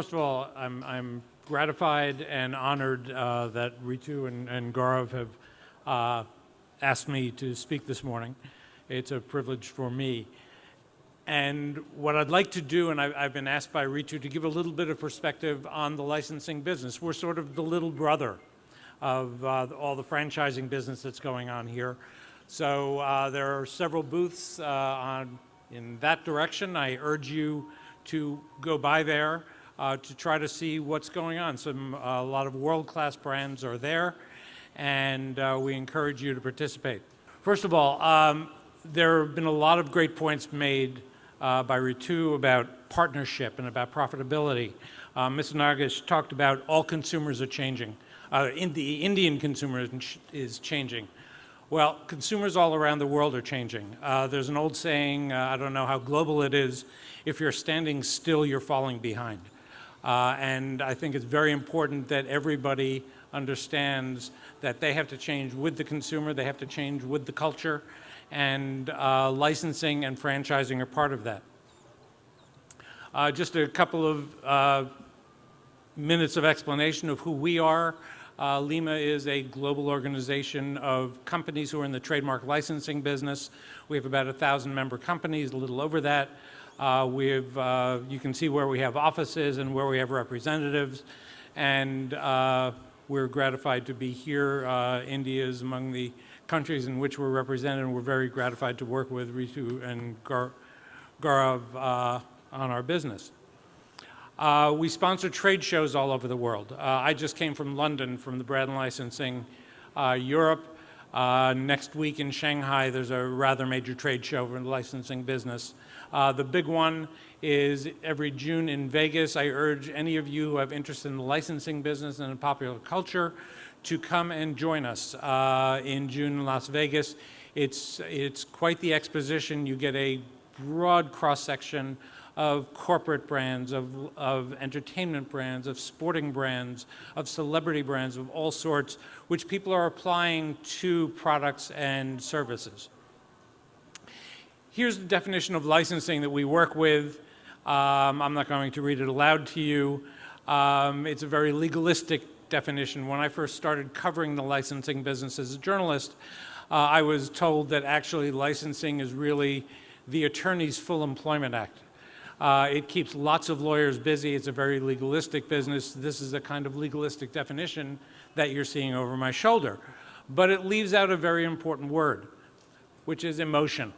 First of all, I'm gratified and honored that Ritu and Gaurav have asked me to speak this morning. It's a privilege for me. And what I'd like to do, and I've been asked by Ritu to give a little bit of perspective on the licensing business. We're sort of the little brother of all the franchising business that's going on here. So there are several booths in that direction. I urge you to go by there to try to see what's going on. A lot of world-class brands are there, and we encourage you to participate. First of all, there have been a lot of great points made by Ritu about partnership and about profitability. Mr. Nagesh talked about all consumers are changing. The Indian consumer is changing. Well, consumers all around the world are changing. There's an old saying, I don't know how global it is, if you're standing still, you're falling behind. And I think it's very important that everybody understands that they have to change with the consumer, they have to change with the culture, and licensing and franchising are part of that. Just a couple of minutes of explanation of who we are. Lima is a global organization of companies who are in the trademark licensing business. We have about 1,000 member companies, a little over that. You can see where we have offices and where we have representatives, and we're gratified to be here. India is among the countries in which we're represented, and we're very gratified to work with Ritu and Gaurav on our business. We sponsor trade shows all over the world. I just came from London from the Brand Licensing Europe. Next week in Shanghai, there's a rather major trade show in the licensing business. The big one is every June in Vegas. I urge any of you who have interest in the licensing business and in popular culture to come and join us in June in Las Vegas. It's quite the exposition. You get a broad cross-section of corporate brands, of entertainment brands, of sporting brands, of celebrity brands of all sorts, which people are applying to products and services. Here's the definition of licensing that we work with. I'm not going to read it aloud to you. It's a very legalistic definition. When I first started covering the licensing business as a journalist, I was told that actually licensing is really the Attorney's Full Employment Act. It keeps lots of lawyers busy. It's a very legalistic business. This is the kind of legalistic definition that you're seeing over my shoulder. But it leaves out a very important word, which is emotion.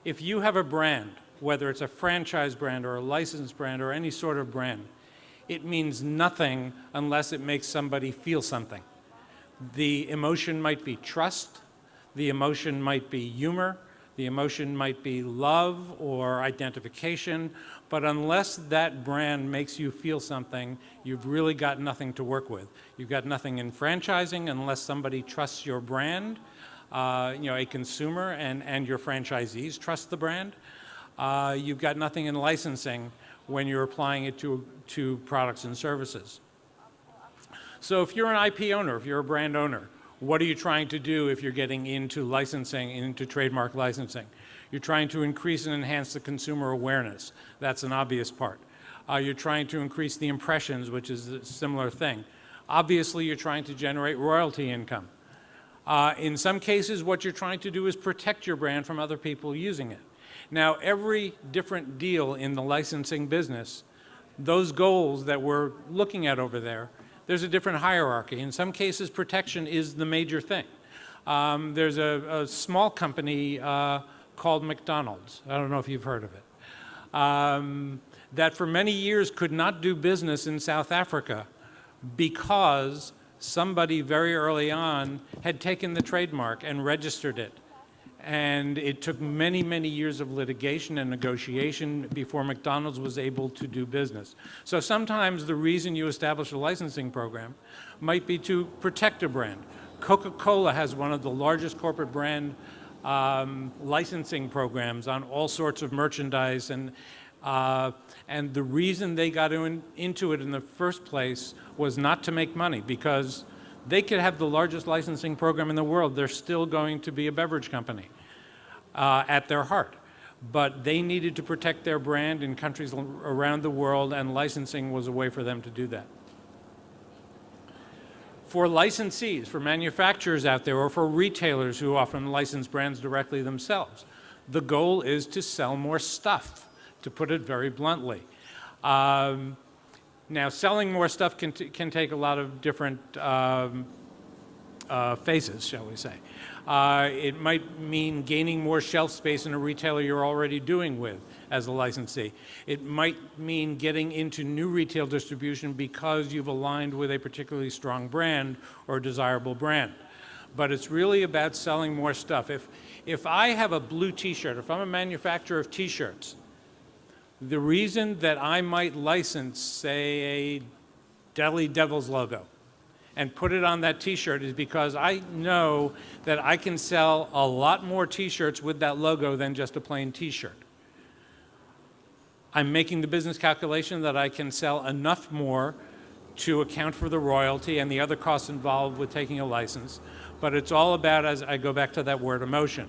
If you have a brand, whether it's a franchise brand or a licensed brand or any sort of brand, it means nothing unless it makes somebody feel something. The emotion might be trust, the emotion might be humor, the emotion might be love or identification, but unless that brand makes you feel something, you've really got nothing to work with. You've got nothing in franchising unless somebody trusts your brand, a consumer and your franchisees trust the brand. You've got nothing in licensing when you're applying it to products and services. So if you're an IP owner, if you're a brand owner, what are you trying to do if you're getting into licensing, into trademark licensing? You're trying to increase and enhance the consumer awareness. That's an obvious part. You're trying to increase the impressions, which is a similar thing. Obviously, you're trying to generate royalty income. In some cases, what you're trying to do is protect your brand from other people using it. Now, every different deal in the licensing business, those goals that we're looking at over there, there's a different hierarchy. In some cases, protection is the major thing. There's a small company called McDonald's. I don't know if you've heard of it. That for many years could not do business in South Africa because somebody very early on had taken the trademark and registered it. And it took many, many years of litigation and negotiation before McDonald's was able to do business. So sometimes the reason you establish a licensing program might be to protect a brand. Coca-Cola has one of the largest corporate brand licensing programs on all sorts of merchandise, and the reason they got into it in the first place was not to make money, because they could have the largest licensing program in the world. They're still going to be a beverage company at their heart. but they needed to protect their brand in countries around the world, and licensing was a way for them to do that. For licensees, for manufacturers out there, or for retailers who often license brands directly themselves, the goal is to sell more stuff, to put it very bluntly. Now, selling more stuff can take a lot of different phases, shall we say. It might mean gaining more shelf space in a retailer you're already doing with as a licensee. It might mean getting into new retail distribution because you've aligned with a particularly strong brand or desirable brand. But it's really about selling more stuff. If I have a blue t-shirt, if I'm a manufacturer of t-shirts, the reason that I might license, say, a Delhi Devils logo and put it on that t-shirt is because I know that I can sell a lot more t-shirts with that logo than just a plain t-shirt. I'm making the business calculation that I can sell enough more to account for the royalty and the other costs involved with taking a license. But it's all about, as I go back to that word, emotion.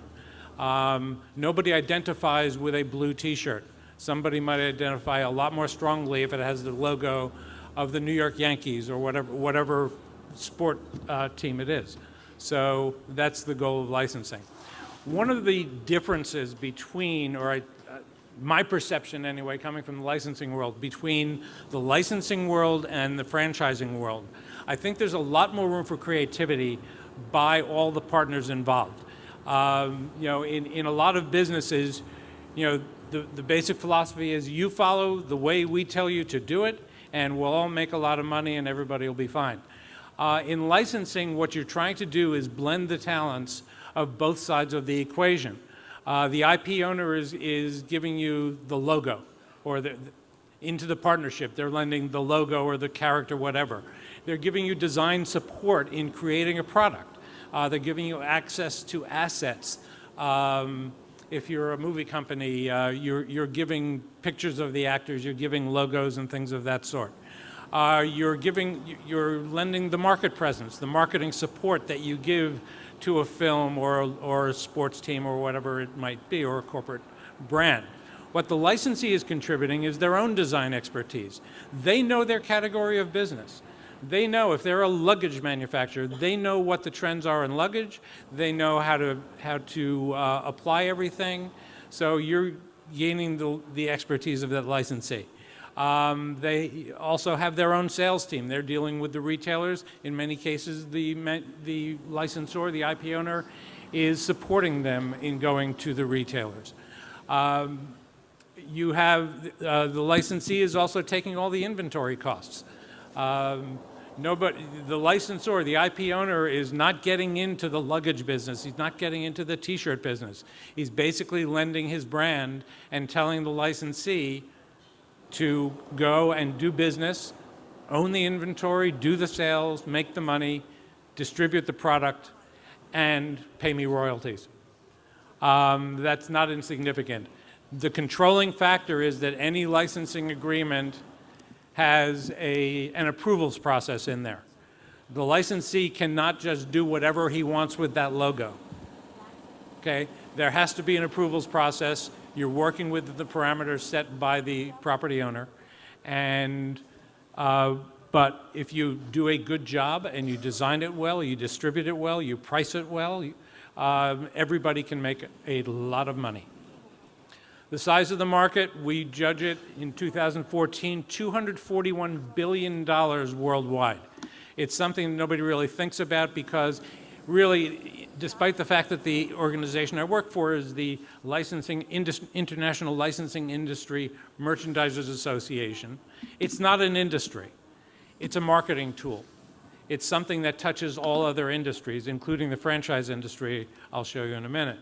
Nobody identifies with a blue t-shirt. Somebody might identify a lot more strongly if it has the logo of the New York Yankees or whatever sport team it is. So that's the goal of licensing. One of the differences between, my perception anyway, coming from the licensing world, between the licensing world and the franchising world, I think there's a lot more room for creativity by all the partners involved. In a lot of businesses, the basic philosophy is you follow the way we tell you to do it, and we'll all make a lot of money and everybody will be fine. In licensing, what you're trying to do is blend the talents of both sides of the equation. The IP owner is giving you the logo, or into the partnership. They're lending the logo or the character, whatever. They're giving you design support in creating a product. They're giving you access to assets. If you're a movie company, you're giving pictures of the actors, you're giving logos and things of that sort. You're lending the market presence, the marketing support that you give to a film or a sports team or whatever it might be, or a corporate brand. What the licensee is contributing is their own design expertise. They know their category of business. They know if they're a luggage manufacturer, they know what the trends are in luggage. They know how to apply everything. So you're gaining the expertise of that licensee. They also have their own sales team. They're dealing with the retailers. In many cases, the licensor, the IP owner, is supporting them in going to the retailers. You have the licensee is also taking all the inventory costs. The licensor, the IP owner, is not getting into the luggage business. He's not getting into the t-shirt business. He's basically lending his brand and telling the licensee to go and do business, own the inventory, do the sales, make the money, distribute the product, and pay me royalties. That's not insignificant. The controlling factor is that any licensing agreement has an approvals process in there. The licensee cannot just do whatever he wants with that logo. Okay? There has to be an approvals process. You're working with the parameters set by the property owner. But if you do a good job and you design it well, you distribute it well, you price it well, everybody can make a lot of money. The size of the market, we judge it in 2014, $241 billion worldwide. It's something nobody really thinks about because really, despite the fact that the organization I work for is the International Licensing Industry Merchandisers Association, it's not an industry. It's a marketing tool. It's something that touches all other industries, including the franchise industry I'll show you in a minute.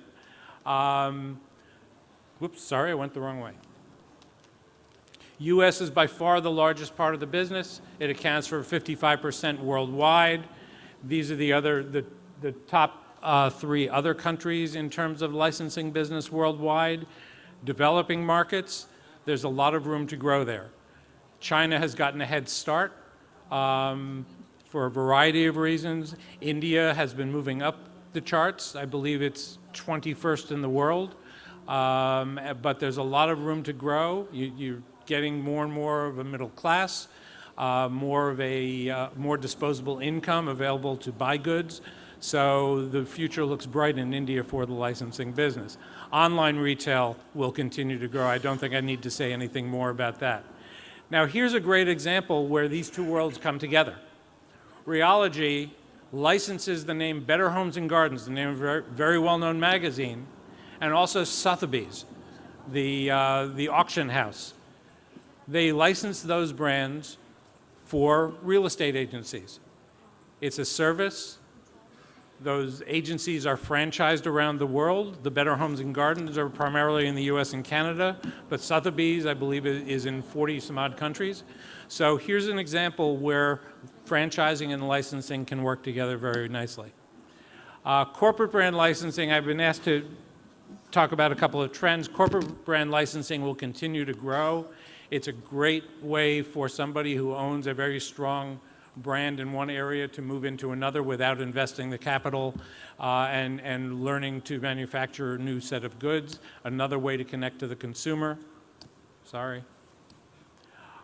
Whoops, sorry, I went the wrong way. U.S. is by far the largest part of the business. It accounts for 55% worldwide. These are the top 3 other countries in terms of licensing business worldwide. Developing markets, there's a lot of room to grow there. China has gotten a head start for a variety of reasons. India has been moving up the charts. I believe it's 21st in the world. But there's a lot of room to grow. You're getting more and more of a middle class, more of a more disposable income available to buy goods. So the future looks bright in India for the licensing business. Online retail will continue to grow. I don't think I need to say anything more about that. Now here's a great example where these two worlds come together. Rheology licenses the name Better Homes and Gardens, the name of a very well-known magazine, and also Sotheby's, the auction house. They license those brands for real estate agencies. It's a service. Those agencies are franchised around the world. The Better Homes and Gardens are primarily in the US and Canada, but Sotheby's, I believe, is in 40 some odd countries. So here's an example where franchising and licensing can work together very nicely. Corporate brand licensing, I've been asked to talk about a couple of trends. Corporate brand licensing will continue to grow. It's a great way for somebody who owns a very strong brand in one area to move into another without investing the capital and learning to manufacture a new set of goods. Another way to connect to the consumer. Sorry.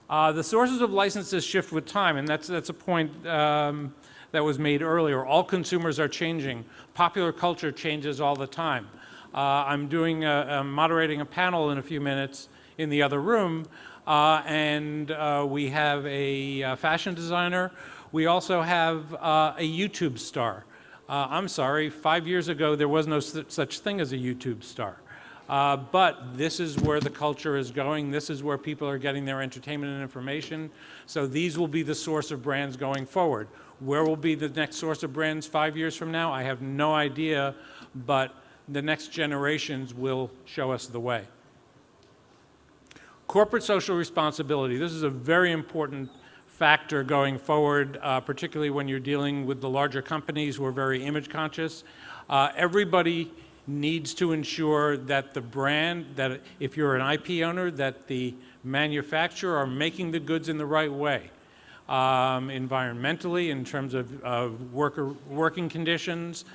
The sources of licenses shift with time, and that's a point that was made earlier. All consumers are changing. Popular culture changes all the time. I'm moderating a panel in a few minutes in the other room, and we have a fashion designer. We also have a YouTube star. I'm sorry, 5 years ago there was no such thing as a YouTube star. But this is where the culture is going. This is where people are getting their entertainment and information. So these will be the source of brands going forward. Where will be the next source of brands 5 years from now? I have no idea, but the next generations will show us the way. Corporate social responsibility. This is a very important factor going forward, particularly when you're dealing with the larger companies who are very image conscious. Everybody needs to ensure that the brand, that if you're an IP owner, that the manufacturer are making the goods in the right way. Environmentally, in terms of working conditions,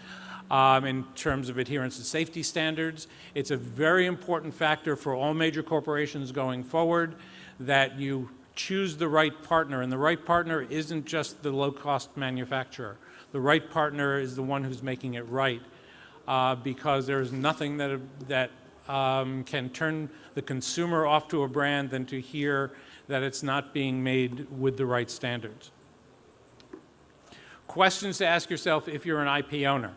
in terms of adherence to safety standards. It's a very important factor for all major corporations going forward that you choose the right partner, and the right partner isn't just the low-cost manufacturer. The right partner is the one who's making it right, because there's nothing that can turn the consumer off to a brand than to hear that it's not being made with the right standards. Questions to ask yourself if you're an IP owner.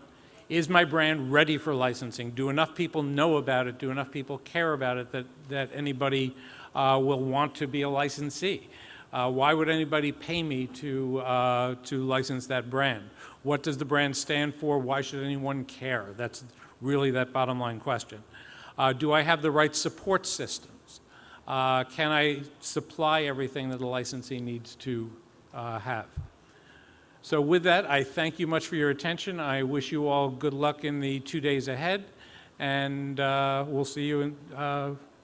Is my brand ready for licensing? Do enough people know about it? Do enough people care about it that anybody will want to be a licensee? Why would anybody pay me to license that brand? What does the brand stand for? Why should anyone care? That's really that bottom line question. Do I have the right support systems? Can I supply everything that a licensee needs to have? So with that, I thank you much for your attention. I wish you all good luck in the 2 days ahead, and we'll see you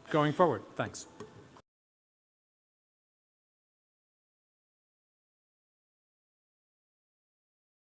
going forward. Thanks.